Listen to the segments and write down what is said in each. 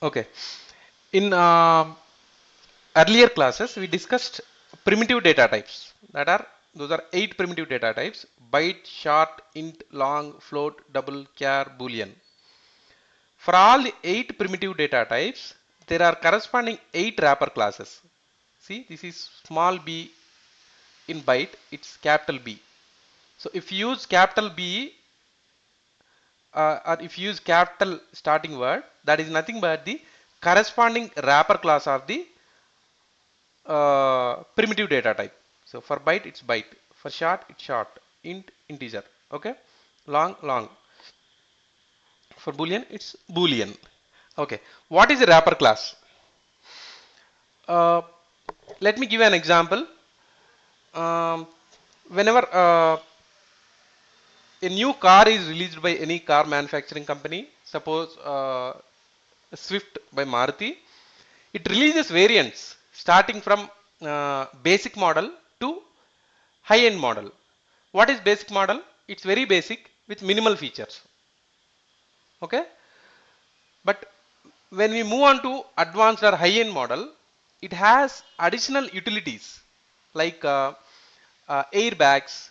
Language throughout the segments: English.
Okay. In earlier classes, we discussed primitive data types. Those are 8 primitive data types: byte, short, int, long, float, double, char, boolean. For all the 8 primitive data types, there are corresponding 8 wrapper classes. See, this is small b in byte, it's capital B. So if you use capital B or if you use capital starting word, that is nothing but the corresponding wrapper class of the primitive data type. So for byte, it's byte. For short, it's short. Int, integer. Okay. Long, long. For boolean, it's boolean. Okay. What is a wrapper class? Uh, Let me give you an example. Um, Whenever a new car is released by any car manufacturing company, suppose Swift by Maruti, it releases variants starting from basic model to high-end model. What is basic model? It's very basic with minimal features. Okay, but when we move on to advanced or high-end model, it has additional utilities like airbags,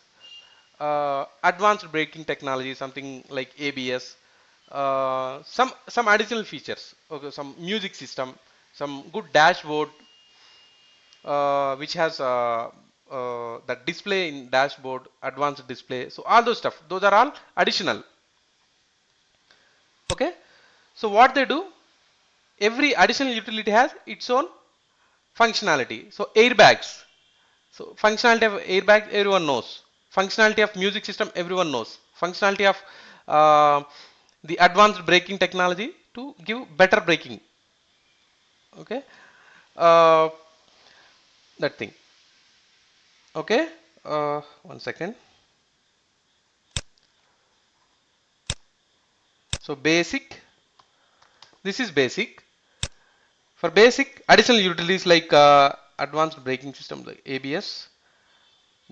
advanced braking technology, something like ABS, some additional features. Okay, some music system, some good dashboard, which has the display in dashboard, advanced display. So all those stuff, those are all additional. Okay, so what they do, every additional utility has its own functionality. So airbags, so functionality of airbags everyone knows. Functionality of music system everyone knows. Functionality of the advanced braking technology to give better braking. Okay, uh, that thing. Okay, 1 second. So basic. This is basic. For basic, additional utilities like advanced braking system like ABS,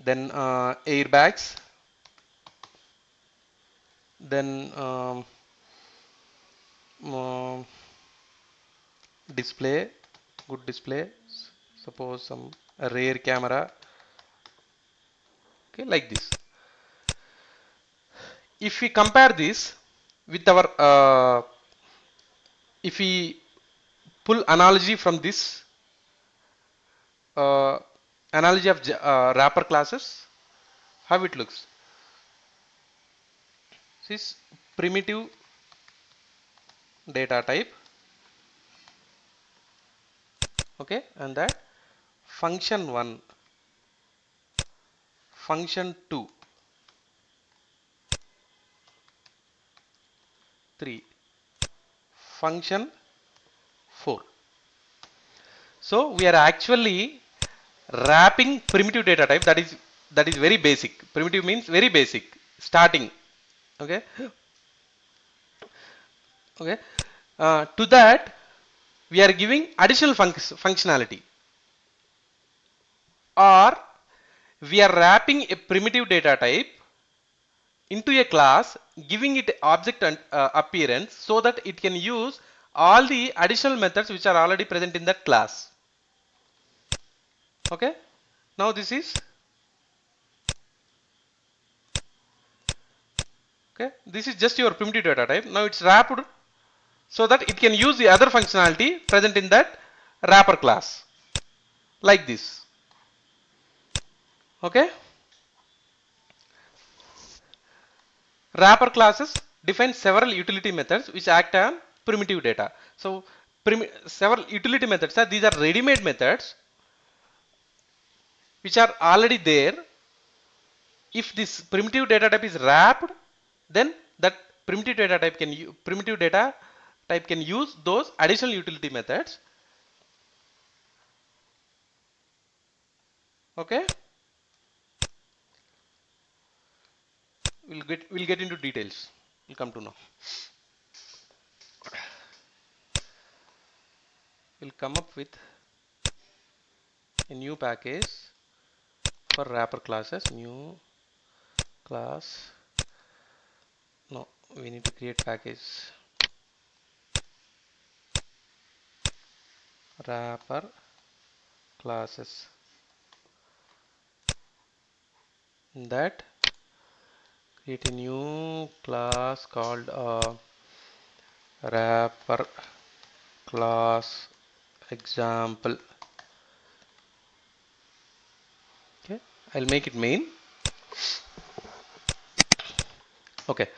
then airbags, then um, display, good display, suppose some a rear camera, okay, like this. If we compare this with our, if we pull analogy from this uh, analogy of wrapper classes, how it looks. This primitive data type, okay, and that function 1, function 2, 3, function 4. So we are actually wrapping primitive data type, that is very basic. Primitive means very basic, starting. Okay, okay. To that we are giving additional functionality, or we are wrapping a primitive data type into a class, giving it object and appearance so that it can use all the additional methods which are already present in that class. Okay, now this is, okay, this is just your primitive data type. Now it's wrapped so that it can use the other functionality present in that wrapper class, like this. Okay, wrapper classes define several utility methods which act on primitive data. So several utility methods are, these are ready-made methods which are already there. If this primitive data type is wrapped, then that primitive data type can use those additional utility methods. Okay, we'll get into details. We'll come to know. We'll come up with a new package for wrapper classes. New class. No, we need to create package. wrapper classes that create a new class called wrapper class example. Okay, I'll make it main. Okay,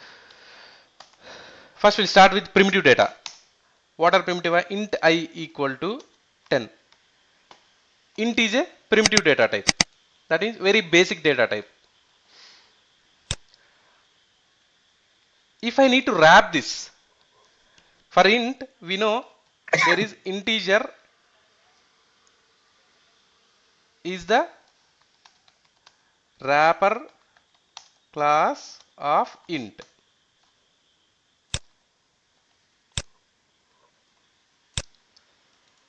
first we'll start with primitive data. What are primitive? Int I equal to 10. Int is a primitive data type. That is very basic data type. If I need to wrap this, for int we know there is integer is the wrapper class of int.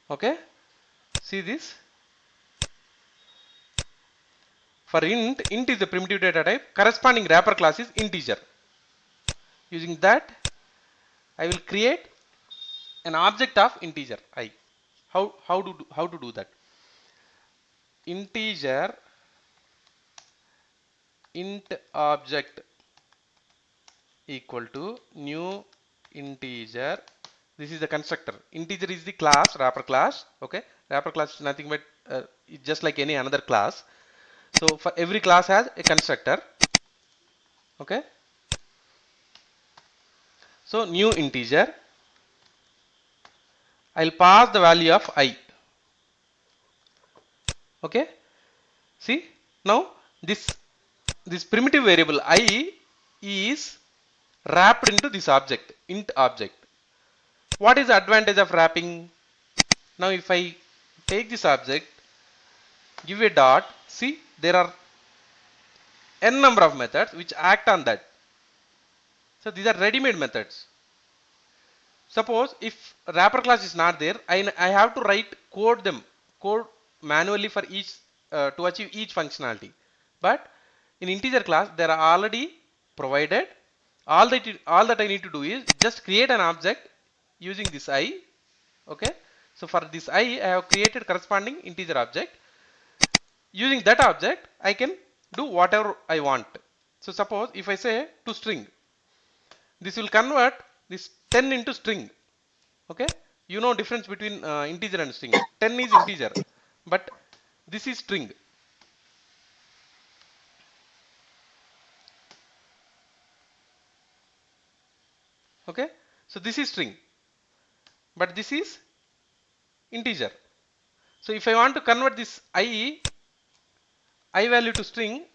Okay, see this. For int is the primitive data type. Corresponding wrapper class is integer. Using that, I will create an object of integer I. How to do that? Integer int object equal to new integer. This is the constructor. Integer is the class, wrapper class. Okay, wrapper class is nothing but it's just like any another class. So for every class has a constructor. Okay, so new integer. I'll pass the value of I. Okay, see now this primitive variable I is wrapped into this object, int object. What is the advantage of wrapping? Now if I take this object, give a dot, see there are n number of methods which act on that. So these are ready-made methods. Suppose if wrapper class is not there, I have to write code manually for each to achieve each functionality. But in integer class there are already provided. All that I need to do is just create an object using this I. Okay, so for this I have created corresponding integer object. Using that object I can do whatever I want. So suppose if I say to string, this will convert this 10 into string. Okay, you know difference between integer and string. 10 is integer, but this is string. Okay, so this is string, but this is integer. So if I want to convert this I value to string,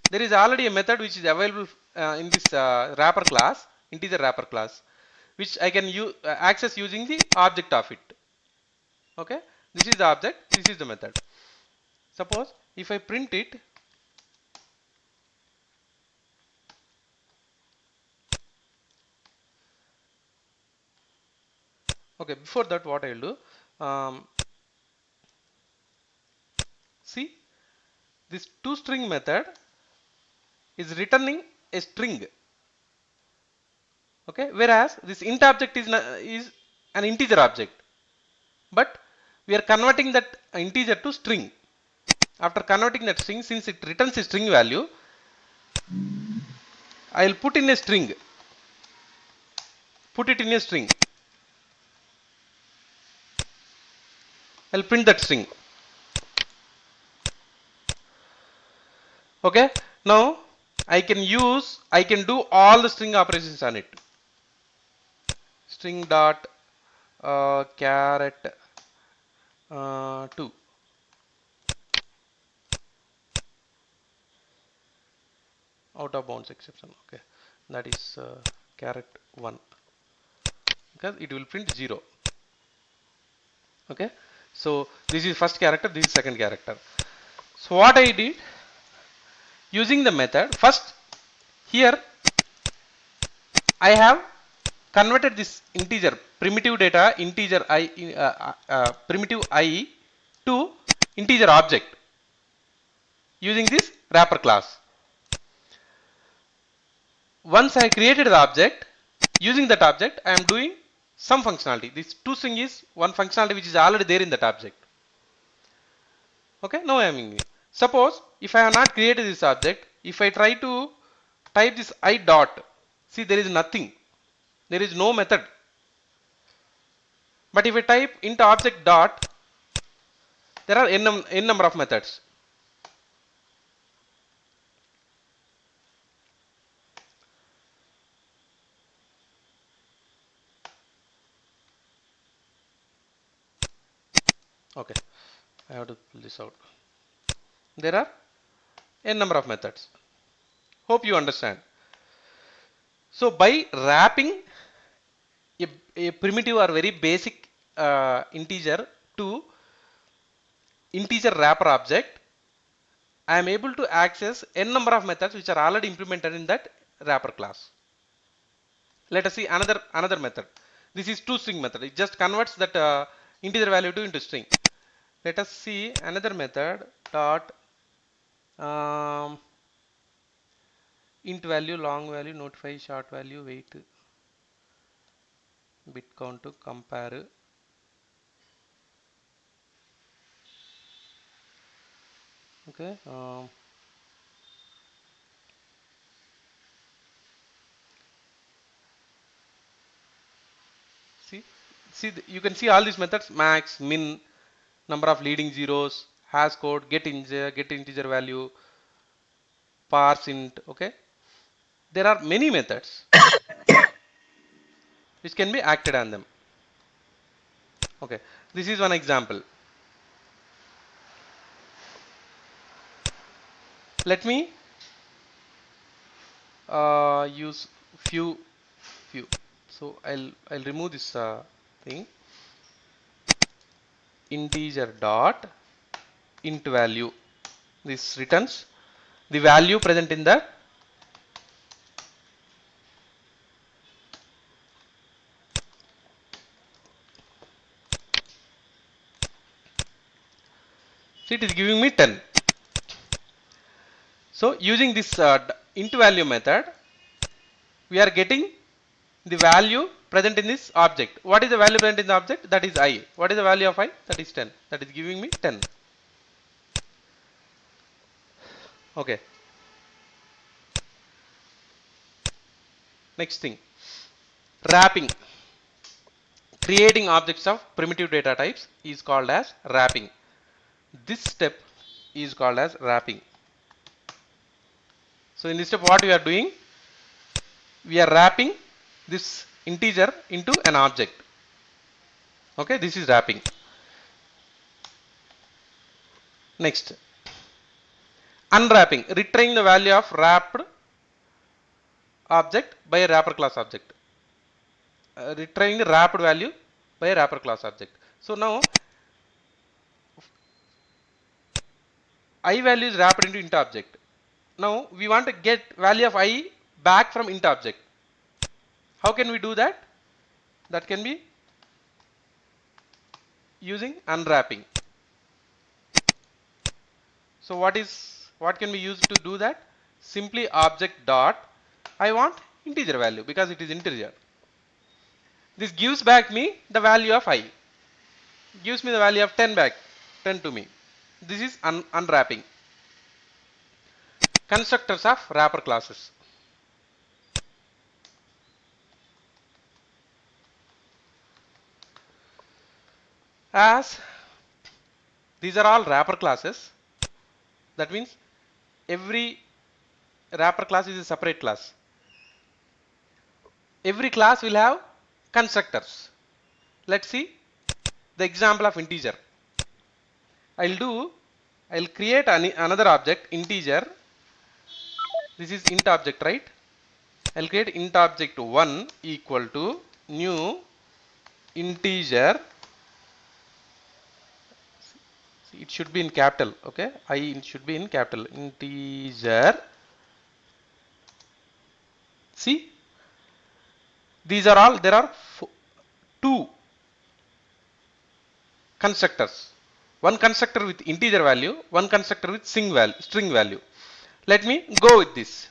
there is already a method which is available in this wrapper class, integer wrapper class, which I can access using the object of it. Okay, this is the object, this is the method. Suppose if I print it, okay, before that what I will do, see this toString method is returning a string. Okay, whereas this int object is an integer object, but we are converting that integer to string. After converting that string, since it returns a string value, I will put in a string. Put it in a string. I'll print that string. Okay, now I can do all the string operations on it. String dot caret 2. Out of bounds exception. Okay, that is caret 1, because it will print 0. Okay, so this is first character, this is second character. So what I did, using the method, first here I have converted this integer primitive data integer primitive I to integer object using this wrapper class. Once I created the object, using that object I am doing some functionality. This toString is one functionality which is already there in that object. Okay, now I am in. Suppose if I have not created this object, if I try to type this I dot, see there is nothing. There is no method. But if I type int object dot, there are n number of methods. Okay, I have to pull this out. There are n number of methods. Hope you understand. So by wrapping a primitive or very basic integer to integer wrapper object, I am able to access n number of methods which are already implemented in that wrapper class. Let us see another method. This is toString method. It just converts that integer value to into string. Let us see another method dot int value, long value, notify, short value, wait, bit count to compare. Okay. You can see all these methods: max, min, number of leading zeros, hash code, get integer value, parse int. Okay, there are many methods which can be acted on them. Okay, this is one example. Let me use few. So I'll remove this thing. Integer dot int value. This returns the value present in the so it is giving me 10. So using this int value method, we are getting the value present in this object. What is the value present in the object? That is I. What is the value of I? That is 10. That is giving me 10. Okay. Next thing. Wrapping. Creating objects of primitive data types is called as wrapping. This step is called as wrapping. So in this step what we are doing? We are wrapping this integer into an object. Okay, this is wrapping. Next. Unwrapping. Retrieving the value of wrapped object by a wrapper class object. Retrieving the wrapped value by a wrapper class object. So now I value is wrapped into int object. Now we want to get value of I back from int object. How can we do that? That can be using unwrapping. So what can we use to do that? Simply object dot I want integer value because it is integer. This gives back me the value of I. Gives me the value of 10 back. 10 to me. This is unwrapping. Constructors of wrapper classes. As these are all wrapper classes, that means every wrapper class is a separate class. Every class will have constructors. Let's see the example of integer. I'll create another object, integer. This is int object, right? I'll create int object 1 equal to new integer. It should be in capital. Okay, it should be in capital. Integer. See, these are all, there are two constructors. One constructor with integer value, one constructor with string value. Let me go with this.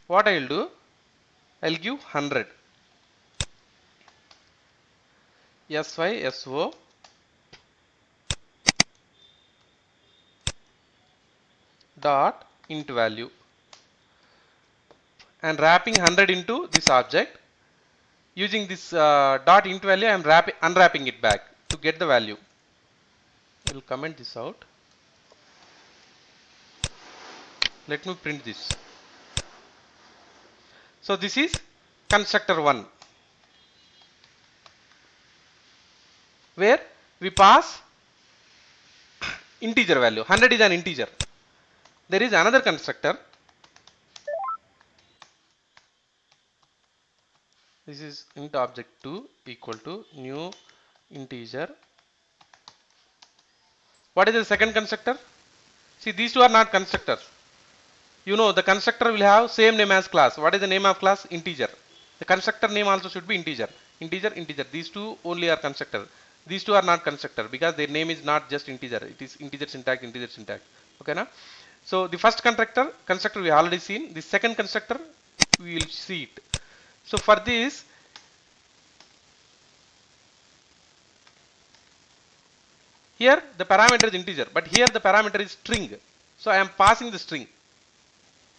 What I will do, I'll give 100. SYSO dot int value and wrapping 100 into this object. Using this dot int value, I am unwrapping it back to get the value. I will comment this out. Let me print this. So this is constructor 1, where we pass integer value. 100 is an integer. There is another constructor. This is int object 2 equal to new integer. What is the second constructor? See, these two are not constructors. You know, the constructor will have same name as class. What is the name of class? Integer. The constructor name also should be integer. Integer, integer. These two only are constructor. These two are not constructor because their name is not just integer. It is integer syntax, integer syntax. Okay, na? So the first constructor we already seen. The second constructor we will see it. So for this, here the parameter is integer, but here the parameter is string. So I am passing the string.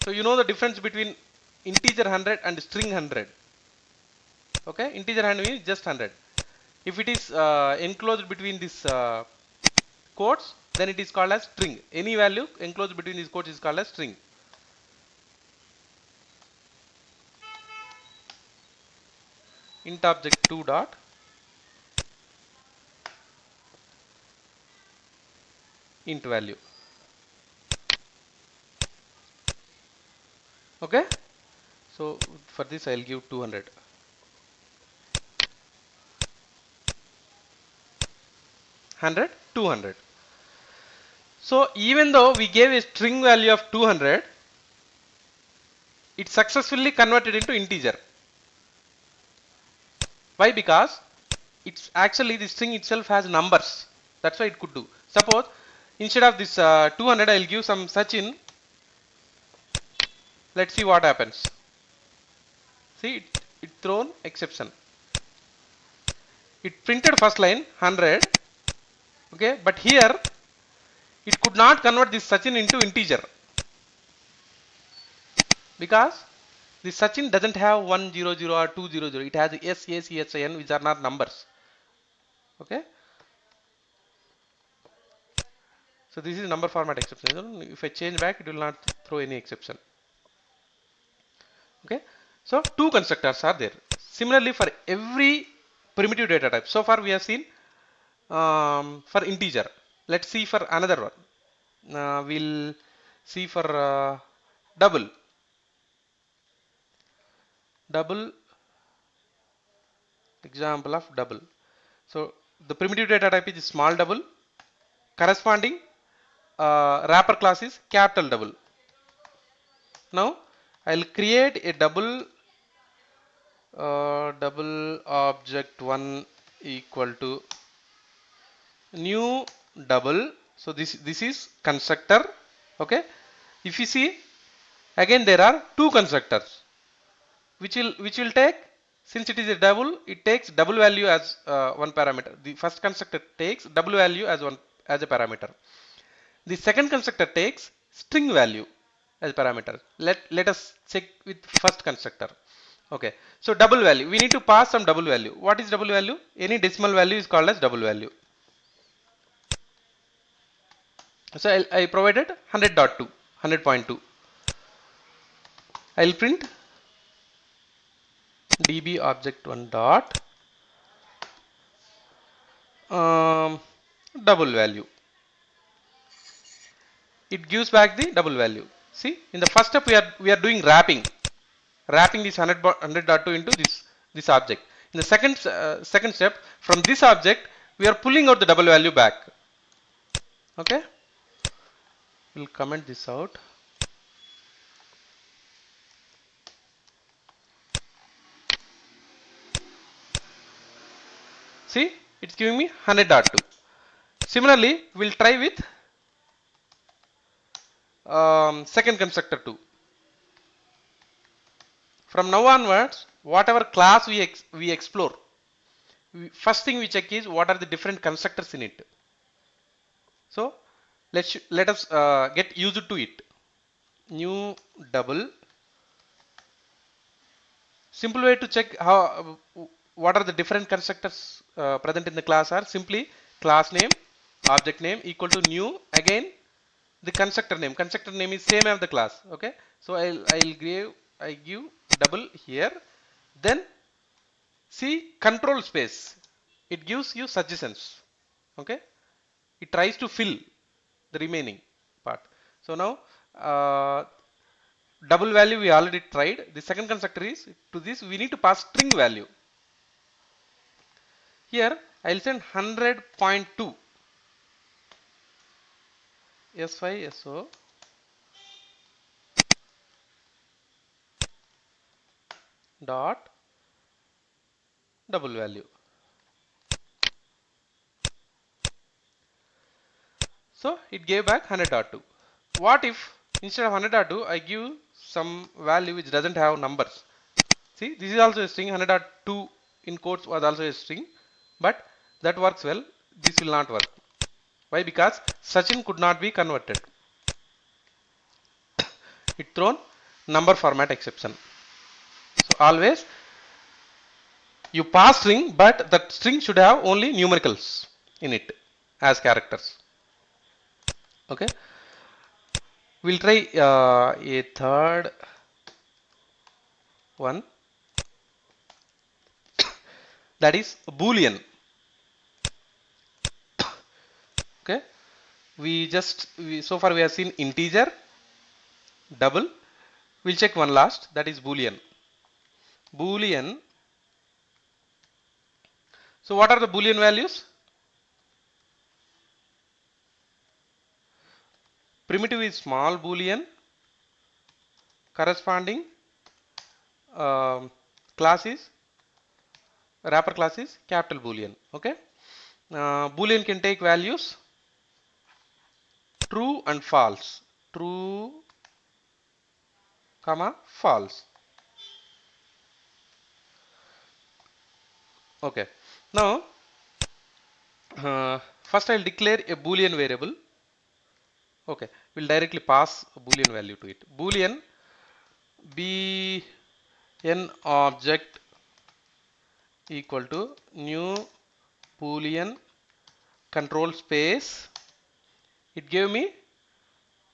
So you know the difference between integer 100 and string 100. Okay, integer 100 means just 100. If it is enclosed between these quotes, then it is called as string. Any value enclosed between these quotes is called as string. Int object 2 dot int value. Okay, so for this I'll give 200. 100, 200. So even though we gave a string value of 200, it successfully converted into integer. Why? Because it's actually the string itself has numbers. That's why it could do. Suppose instead of this 200, I'll give some Sachin. Let's see what happens. See, it thrown exception. It printed first line 100. Okay, but here it could not convert this Sachin into integer because the Sachin doesn't have 100 or 200. It has S, A, C, H, N, which are not numbers. Okay. So this is number format exception. If I change back, it will not throw any exception. Okay. So two constructors are there. Similarly, for every primitive data type. So far we have seen for integer. Let's see for another one. We'll see for double. Double example of double. So the primitive data type is small double. Corresponding wrapper class is capital double. Now I'll create a double object 1 equal to new double. So this is constructor. Okay. If you see, again there are two constructors which will take, since it is a double, it takes double value as one parameter. The first constructor takes double value as a parameter. The second constructor takes string value as parameter. Let us check with first constructor. Okay, so double value, we need to pass some double value. What is double value? Any decimal value is called as double value. So I provided 100.2, 100.2. I'll print db object 1 dot double value. It gives back the double value. See, in the first step we are doing wrapping this 100.2 into this object. In the second step, from this object we are pulling out the double value back. Okay, we'll comment this out. See, it's giving me 100.2. Similarly, we'll try with second constructor 2. From now onwards, whatever class we explore, first thing we check is what are the different constructors in it. So let us get used to it. New double. Simple way to check how what are the different constructors present in the class are simply class name, object name equal to new, again the constructor name. Constructor name is same as the class. Okay, so I give double here. Then see control space. It gives you suggestions. Okay, it tries to fill the remaining part. So now double value we already tried. The second constructor is to this we need to pass string value. Here I'll send 100.2 SYSO dot double value. So it gave back 100.2. What if instead of 100.2 I give some value which doesn't have numbers? See, this is also a string. 100.2 in quotes was also a string, but that works well. This will not work. Why? Because Sachin could not be converted. It thrown number format exception. So always you pass string, but that string should have only numericals in it as characters. Okay. We'll try a third one, that is Boolean. Okay. So far we have seen integer, double. We'll check one last, that is Boolean. Boolean. So what are the Boolean values? Primitive is small Boolean, corresponding class is wrapper class is capital Boolean. Okay. Boolean can take values true and false. True, comma, false. Okay. Now, first I'll declare a Boolean variable. Okay. We'll directly pass a Boolean value to it. Boolean b n object equal to new Boolean control space. It gave me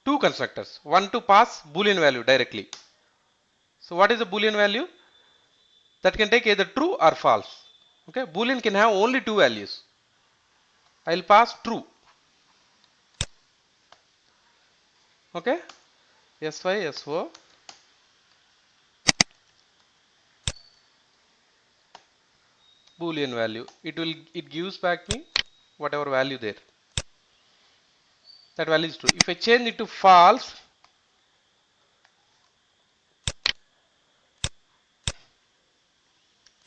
two constructors. One to pass Boolean value directly. So what is the Boolean value? That can take either true or false. Okay, Boolean can have only two values. I'll pass true. Okay, SYSO Boolean value. It gives back me whatever value there. That value is true. If I change it to false,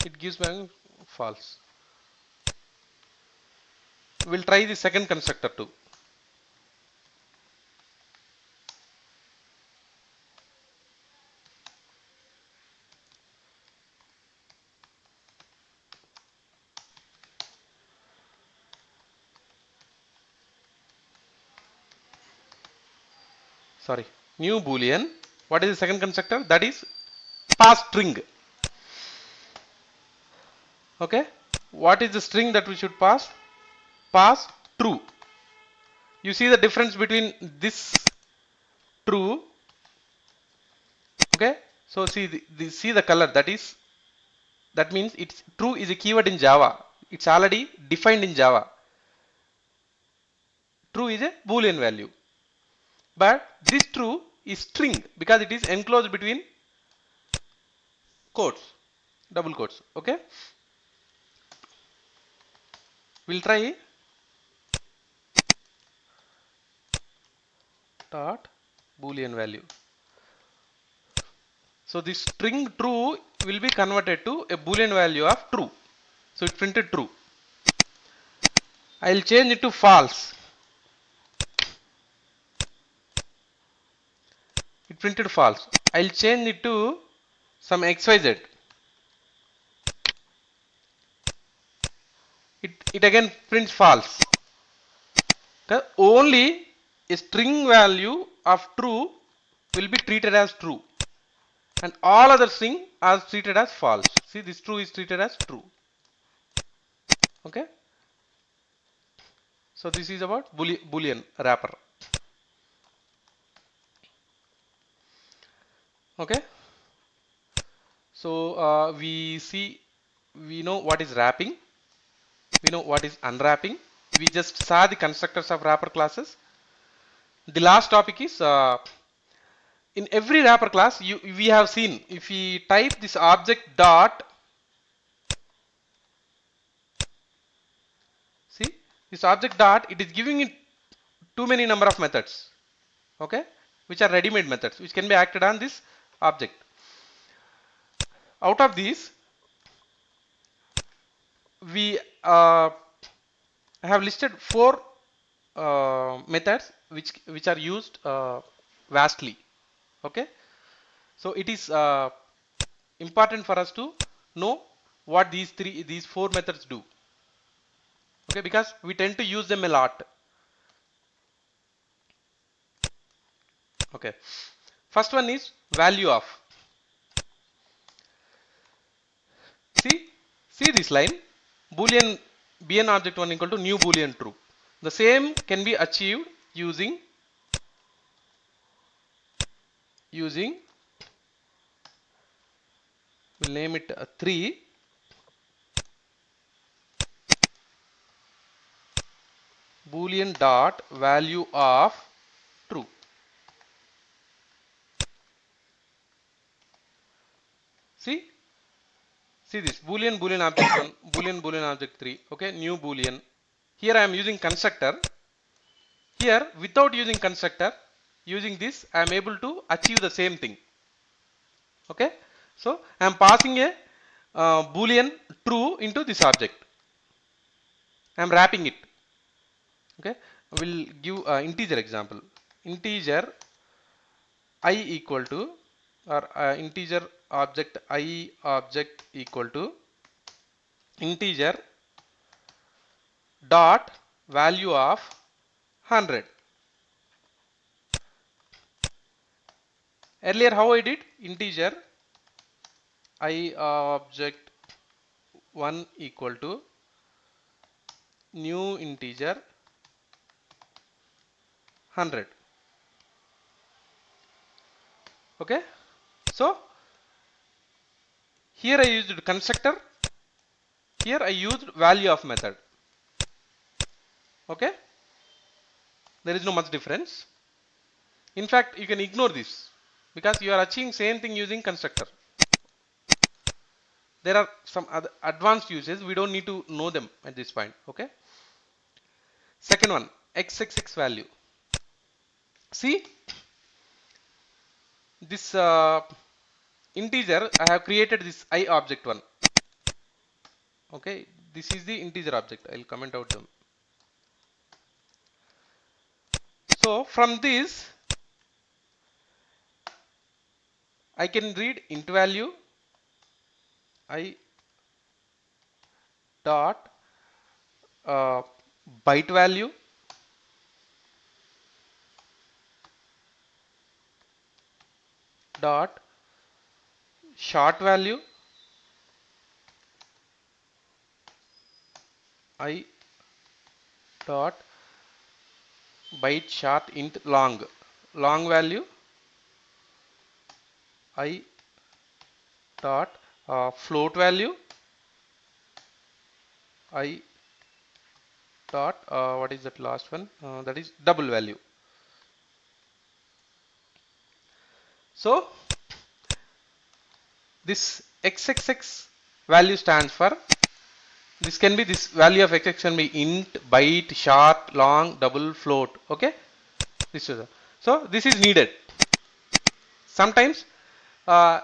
it gives back false. We'll try the second constructor too. Sorry, new Boolean. What is the second constructor? That is pass string. Okay, what is the string that we should pass? Pass true. You see the difference between this true. Okay, so see the color, that means it's true is a keyword in Java. It's already defined in Java. True is a Boolean value, but this true is string because it is enclosed between quotes, double quotes. Okay, we'll try dot Boolean value. So this string true will be converted to a Boolean value of true. So it printed true. I'll change it to false. It printed false. I'll change it to some XYZ. it again prints false. Okay? Only a string value of true will be treated as true, and all other string are treated as false. See, this true is treated as true. Okay, so this is about boolean wrapper. Okay, so we know what is wrapping, we know what is unwrapping. We just saw the constructors of wrapper classes. The last topic is in every wrapper class we have seen, if we type this object dot, see this object dot, it is giving it too many number of methods, okay, which are ready-made methods which can be acted on this object. Out of these, we have listed four methods which are used vastly. Okay, so it is important for us to know what these four methods do. Okay, because we tend to use them a lot. Okay, first one is value of. See this line, boolean bn object 1 equal to new boolean true. The same can be achieved using we'll name it 3 boolean dot value of true. See this boolean object 1, boolean object 3. Okay, new boolean. Here I am using constructor. Here without using constructor, using this I am able to achieve the same thing. Okay, so I am passing a boolean true into this object. I am wrapping it. Okay, I will give integer example. Integer I equal to, or integer object I object equal to integer dot value of 100. Earlier how I did? Integer I object 1 equal to new integer 100. Okay, so here I used constructor, here I used value of method. Okay, there is no much difference. In fact, you can ignore this because you are achieving same thing using constructor. There are some other advanced uses, we don't need to know them at this point. Okay, second one, xxx value. See this integer, I have created this I object 1. Okay, this is the integer object. I'll comment out them. So from this I can read int value I dot byte value dot short value I dot byte short int long value I dot float value I dot what is that last one, that is double value. So this xxx value stands for, this can be, this value of xx can be int, byte, short, long, double, float. Okay, this is so this is needed. Sometimes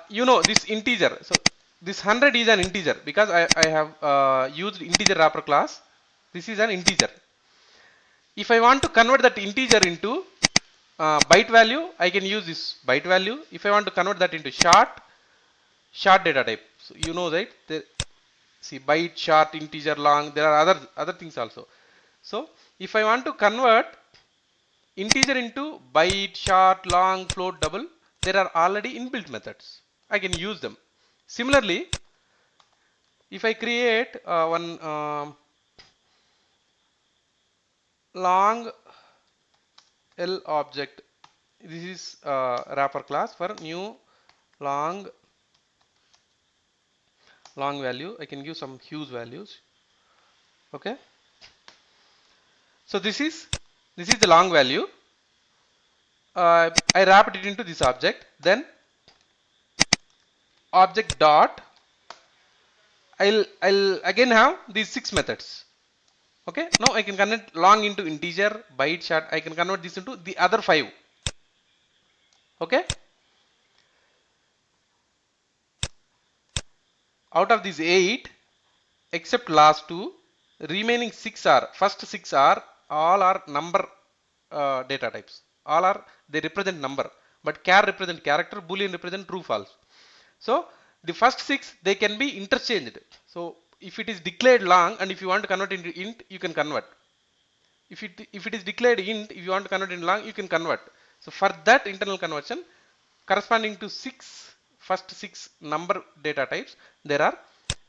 you know this integer, so this 100 is an integer because I have used integer wrapper class. This is an integer. If I want to convert that integer into byte value, I can use this byte value. If I want to convert that into short data type, so you know, right? See, byte, short, integer, long, there are other things also. So if I want to convert integer into byte, short, long, float, double, there are already inbuilt methods. I can use them. Similarly, if I create one long L object, this is wrapper class for new long value. I can give some hues values. Okay. So this is the long value. I wrapped it into this object. Then object dot. I'll again have these 6 methods. Okay. Now I can convert long into integer, byte, short. I can convert this into the other 5. Okay. Out of these 8, except last 2, remaining 6 are first 6 are all are number data types. All are they represent number, but char represent character, boolean represent true false. So the first 6 they can be interchanged. So if it is declared long and if you want to convert into int, you can convert. If it is declared int, if you want to convert into long, you can convert. So for that internal conversion, corresponding to first 6 number data types, there are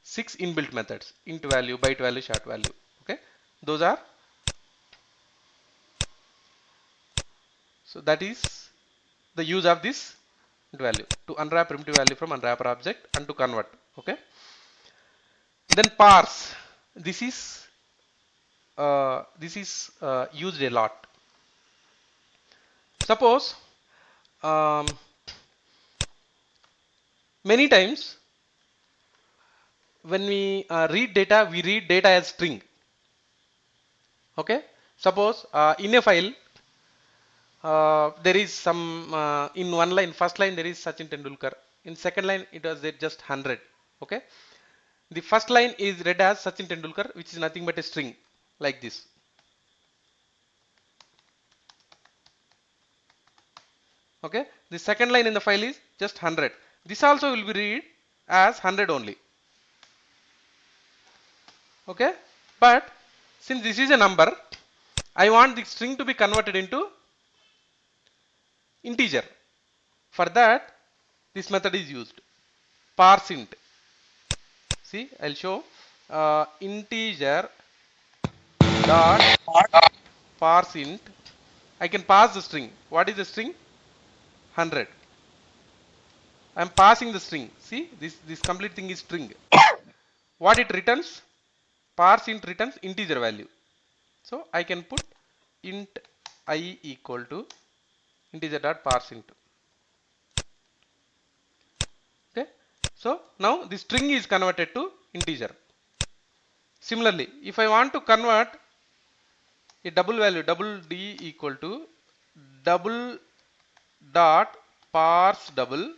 6 inbuilt methods: int value, byte value, short value. Okay, those are. So that is the use of this value to unwrap primitive value from unwrapper object and to convert. Okay. Then parse. This is used a lot. Suppose many times when we read data, we read data as string. Okay. Suppose in a file there is some in one line, first line there is Sachin Tendulkar. In second line it was just 100. Okay. The first line is read as Sachin Tendulkar, which is nothing but a string like this. Okay. The second line in the file is just 100. This also will be read as 100 only. Okay. But since this is a number, I want the string to be converted into integer. For that, this method is used. Parse int. See, I'll show integer dot parse int. I can pass the string. What is the string? 100. I am passing the string. See, this complete thing is string. What it returns? Parse int returns integer value. So I can put int I equal to integer dot parse int. Okay. So now the string is converted to integer. Similarly, if I want to convert a double value, double d equal to double dot parse double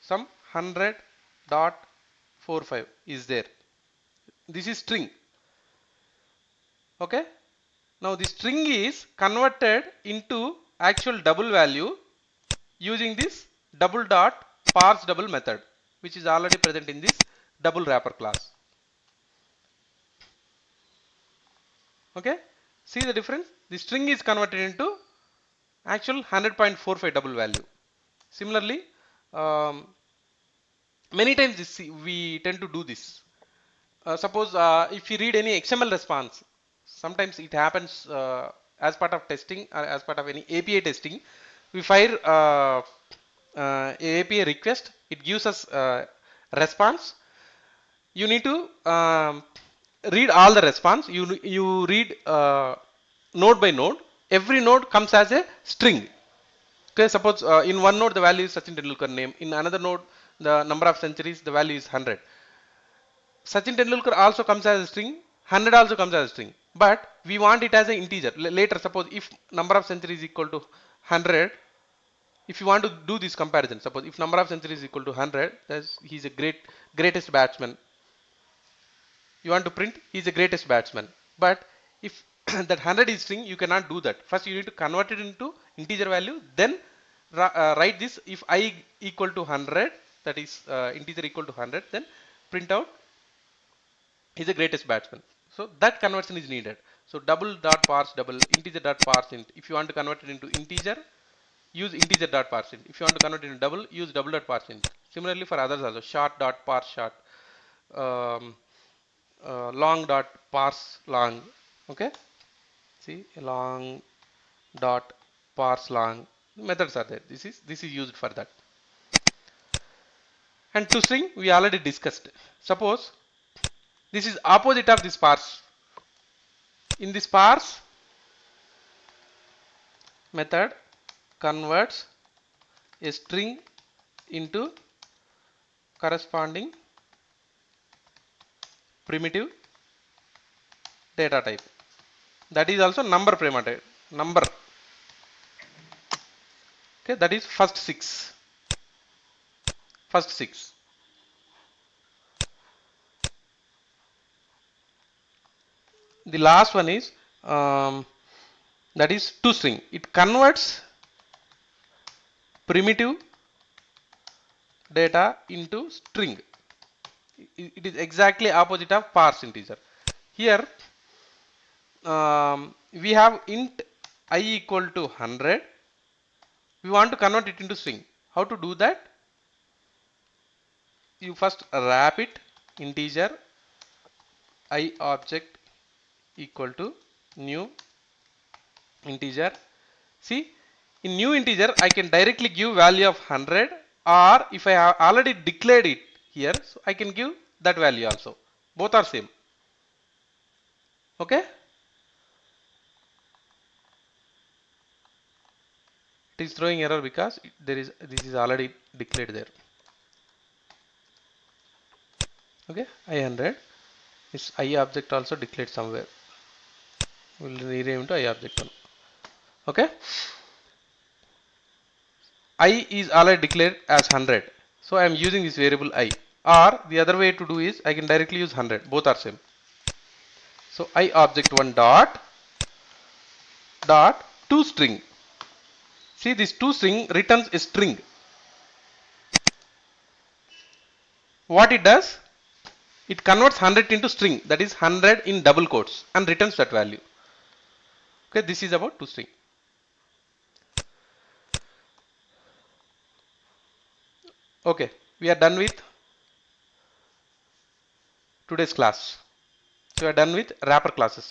some 100.45 is there. This is string. Okay. Now the string is converted into actual double value using this double dot parse double method, which is already present in this double wrapper class. Okay. See the difference? The string is converted into actual 100.45 double value. Similarly, many times we tend to do this. Suppose if you read any XML response, sometimes it happens as part of testing or as part of any API testing, we fire API request, it gives us response. You need to read all the response. You read node by node. Every node comes as a string. Okay, suppose in one node the value is Sachin Tendulkar name. In another node the number of centuries, the value is 100. Sachin Tendulkar also comes as a string. 100 also comes as a string. But we want it as an integer. Later, suppose if number of centuries is equal to 100, if you want to do this comparison, suppose if number of centuries is equal to 100, he's a greatest batsman. You want to print he's the greatest batsman. But if that 100 is string, you cannot do that. First, you need to convert it into integer value. Then write this: if I equal to 100, that is integer equal to 100, then print out is the greatest batsman. So that conversion is needed. So double dot parse double, integer dot parse int. If you want to convert it into integer, use integer dot parse int. If you want to convert it into double, use double dot parse int. Similarly for others also, short dot parse short, um, long dot parse long. Okay, see long dot parse long methods are there. This is used for that. And toString we already discussed. Suppose this is opposite of this parse. In this parse method converts a string into corresponding primitive data type. That is also number primitive number. Okay, that is first six. First six. The last one is that is toString. It converts primitive data into string. It is exactly opposite of parse integer. Here we have int I equal to 100. We want to convert it into string. How to do that? You first wrap it integer I object equal to new integer. See, in new integer I can directly give value of 100, or if I have already declared it here, so I can give that value also. Both are same. Okay? It is throwing error because this is already declared there. Okay, I100 is I object also declared somewhere. We will rename to I object 1. Okay, I is already declared as 100, so I am using this variable I. Or the other way to do is I can directly use 100. Both are same. So I object 1 dot toString. See, this toString returns a string. What it does? It converts 100 into string, that is 100 in double quotes, and returns that value. Okay, this is about toString. Okay, we are done with today's class. So we are done with wrapper classes.